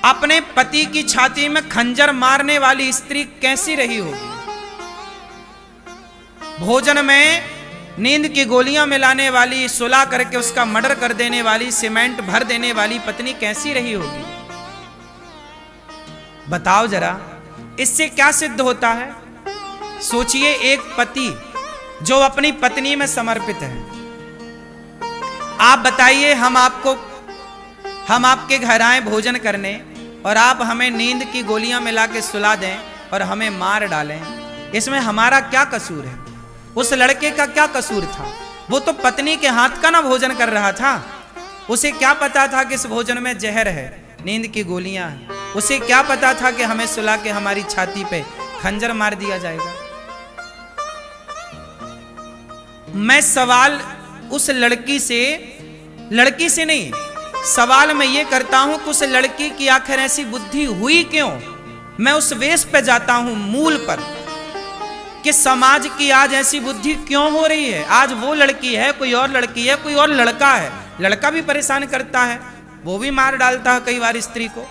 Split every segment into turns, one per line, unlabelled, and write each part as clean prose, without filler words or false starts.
अपने पति की छाती में खंजर मारने वाली स्त्री कैसी रही होगी? भोजन में नींद की गोलियां मिलाने वाली, सुला करके उसका मर्डर कर देने वाली, सीमेंट भर देने वाली पत्नी कैसी रही होगी? बताओ जरा, इससे क्या सिद्ध होता है? सोचिए, एक पति जो अपनी पत्नी में समर्पित है। आप बताइए, हम आपके घर आए भोजन करने और आप हमें नींद की गोलियां मिला के सुला दें और हमें मार डालें, इसमें हमारा क्या कसूर है? उस लड़के का क्या कसूर था? वो तो पत्नी के हाथ का ना भोजन कर रहा था। उसे क्या पता था कि इस भोजन में जहर है, नींद की गोलियां हैं? उसे क्या पता था कि हमें सुला के हमारी छाती पे खंजर मार दिया जाएगा? मैं सवाल उस लड़की से नहीं, सवाल मैं ये करता हूं कि उस लड़की की आखिर ऐसी बुद्धि हुई क्यों? मैं उस वेश पे जाता हूं, मूल पर, कि समाज की आज ऐसी बुद्धि क्यों हो रही है? आज वो लड़की है, कोई और लड़की है, कोई और लड़का है, लड़का भी परेशान करता है, वो भी मार डालता है कई बार स्त्री को।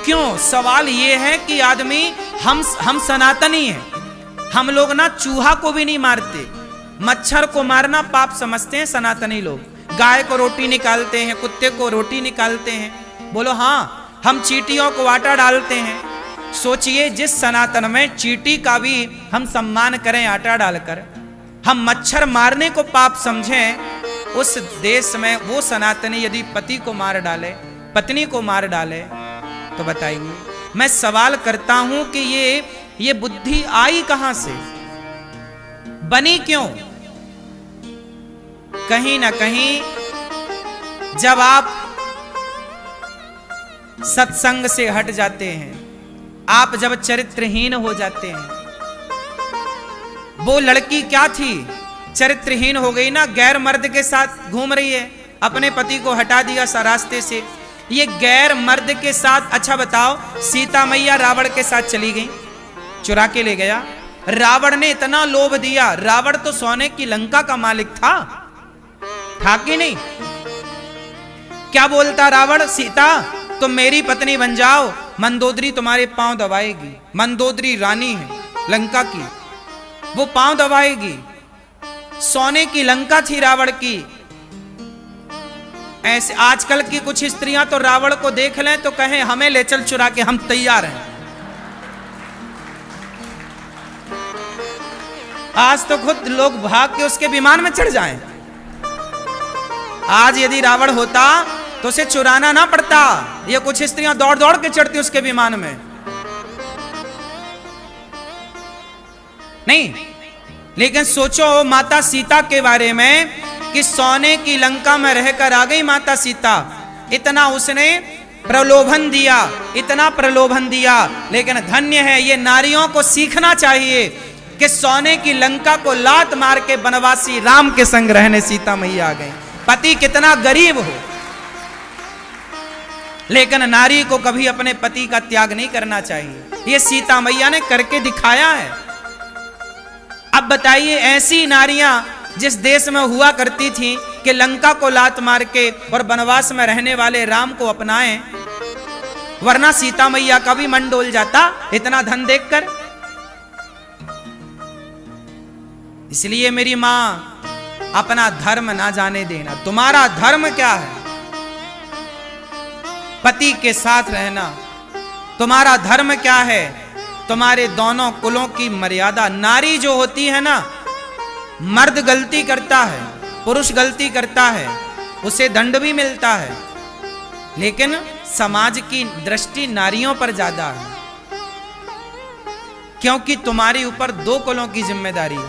क्यों? सवाल ये है कि आदमी, हम सनातनी हैं, हम लोग ना चूहा को भी नहीं मारते, मच्छर को मारना पाप समझते हैं सनातनी लोग। गाय को रोटी निकालते हैं, कुत्ते को रोटी निकालते हैं। बोलो हाँ, हम चींटियों को आटा डालते हैं। सोचिए, जिस सनातन में चींटी का भी हम सम्मान करें आटा डालकर, हम मच्छर मारने को पाप समझें, उस देश में वो सनातनी यदि पति को मार डाले, पत्नी को मार डाले, तो बताइए। मैं सवाल करता हूं कि ये बुद्धि आई कहां से, बनी क्यों? कहीं ना कहीं जब आप सत्संग से हट जाते हैं, आप जब चरित्रहीन हो जाते हैं। वो लड़की क्या थी? चरित्रहीन हो गई ना, गैर मर्द के साथ घूम रही है, अपने पति को हटा दिया रास्ते से। ये गैर मर्द के साथ, अच्छा बताओ, सीता मैया रावण के साथ चली गई, चुरा के ले गया। रावण ने इतना लोभ दिया, रावण तो सोने की लंका का मालिक था कि नहीं? क्या बोलता रावण? सीता तुम मेरी पत्नी बन जाओ, मंदोदरी तुम्हारे पांव दबाएगी। मंदोदरी रानी है लंका की, वो पांव दबाएगी। सोने की लंका थी रावण की। ऐसे आजकल की कुछ स्त्रियां तो रावण को देख लें तो कहें हमें ले चल चुरा के, हम तैयार हैं। आज तो खुद लोग भाग के उसके विमान में चढ़ जाएं। आज यदि रावण होता तो उसे चुराना ना पड़ता, ये कुछ स्त्रियां दौड़ दौड़ के चढ़ती उसके विमान में। नहीं, लेकिन सोचो माता सीता के बारे में कि सोने की लंका में रहकर आ गई माता सीता। इतना उसने प्रलोभन दिया, इतना प्रलोभन दिया। लेकिन धन्य है, ये नारियों को सीखना चाहिए कि सोने की लंका को लात मार के वनवासी राम के संग रहने सीता मैया आ गई। पति कितना गरीब हो, लेकिन नारी को कभी अपने पति का त्याग नहीं करना चाहिए। ये सीता मैया ने करके दिखाया है। अब बताइए, ऐसी नारियां जिस देश में हुआ करती थी कि लंका को लात मार के और वनवास में रहने वाले राम को अपनाएं, वरना सीता मैया का भी मन डोल जाता इतना धन देखकर। इसलिए मेरी मां, अपना धर्म ना जाने देना। तुम्हारा धर्म क्या है? पति के साथ रहना। तुम्हारा धर्म क्या है? तुम्हारे दोनों कुलों की मर्यादा। नारी जो होती है ना, मर्द गलती करता है, पुरुष गलती करता है, उसे दंड भी मिलता है, लेकिन समाज की दृष्टि नारियों पर ज्यादा है, क्योंकि तुम्हारे ऊपर दो कुलों की जिम्मेदारी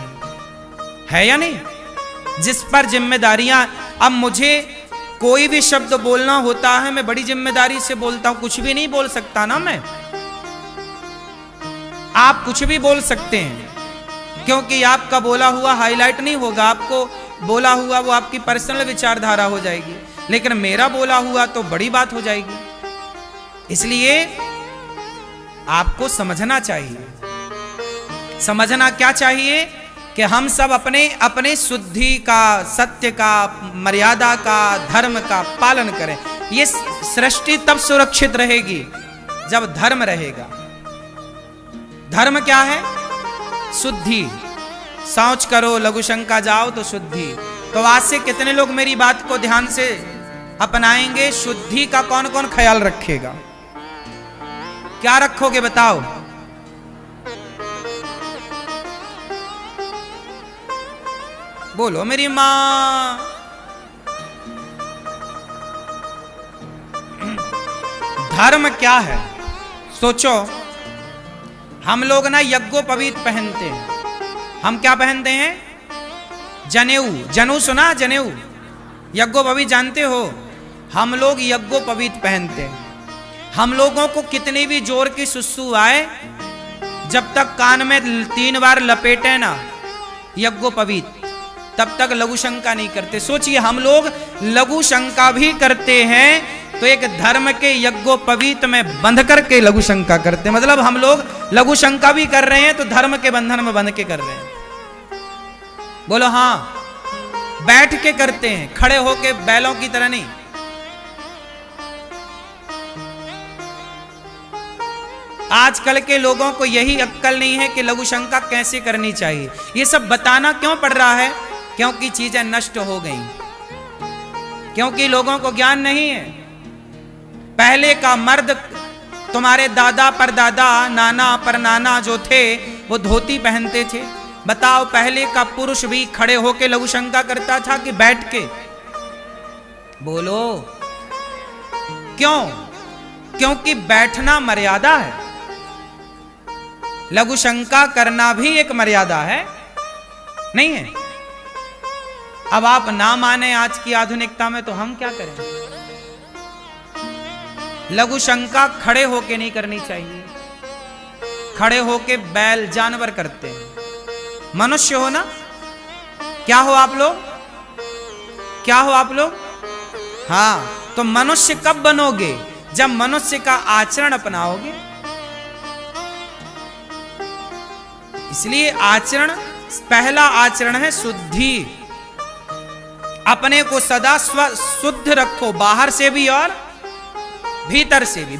है या नहीं? जिस पर जिम्मेदारियां, अब मुझे कोई भी शब्द बोलना होता है, मैं बड़ी जिम्मेदारी से बोलता हूं। कुछ भी नहीं बोल सकता ना मैं, आप कुछ भी बोल सकते हैं, क्योंकि आपका बोला हुआ हाईलाइट नहीं होगा, आपको बोला हुआ वो आपकी पर्सनल विचारधारा हो जाएगी, लेकिन मेरा बोला हुआ तो बड़ी बात हो जाएगी। इसलिए आपको समझना चाहिए। समझना क्या चाहिए कि हम सब अपने अपने शुद्धि का, सत्य का, मर्यादा का, धर्म का पालन करें। ये सृष्टि तब सुरक्षित रहेगी जब धर्म रहेगा। धर्म क्या है? शुद्धि। शौच करो लघु शंका जाओ तो शुद्धि। तो आज से कितने लोग मेरी बात को ध्यान से अपनाएंगे? शुद्धि का कौन कौन ख्याल रखेगा? क्या रखोगे बताओ? बोलो मेरी मां। धर्म क्या है? सोचो, हम लोग ना यज्ञोपवीत पहनते हैं। हम क्या पहनते हैं? जनेऊ। जनेऊ सुना? जनेऊ यज्ञोपवीत जानते हो? हम लोग यज्ञोपवीत पहनते हैं। हम लोगों को कितनी भी जोर की सुसु आए, जब तक कान में 3 बार लपेटे ना यज्ञोपवीत, तब तक लघु शंका नहीं करते। सोचिए, हम लोग लघु शंका भी करते हैं तो एक धर्म के यज्ञोपवीत में बंध करके लघु शंका करते हैं। मतलब हम लोग लघु शंका भी कर रहे हैं तो धर्म के बंधन में बंध के कर रहे हैं। बोलो हाँ। बैठ के करते हैं, खड़े होके बैलों की तरह नहीं। आजकल के लोगों को यही अक्कल नहीं है कि लघु शंका कैसे करनी चाहिए। ये सब बताना क्यों पड़ रहा है? क्योंकि चीजें नष्ट हो गई, क्योंकि लोगों को ज्ञान नहीं है। पहले का मर्द, तुम्हारे दादा परदादा, नाना परनाना जो थे, वो धोती पहनते थे। बताओ, पहले का पुरुष भी खड़े होके लघु शंका करता था कि बैठ के? बोलो क्यों? क्योंकि बैठना मर्यादा है। लघु शंका करना भी एक मर्यादा है, नहीं है? अब आप ना माने आज की आधुनिकता में, तो हम क्या करें? लघु शंका खड़े होके नहीं करनी चाहिए। खड़े होके बैल जानवर करते हैं। मनुष्य हो ना? क्या हो आप लोग? क्या हो आप लोग? हाँ, तो मनुष्य कब बनोगे? जब मनुष्य का आचरण अपनाओगे। इसलिए आचरण, पहला आचरण है शुद्धि। अपने को सदा शुद्ध रखो, बाहर से भी और भीतर से भी।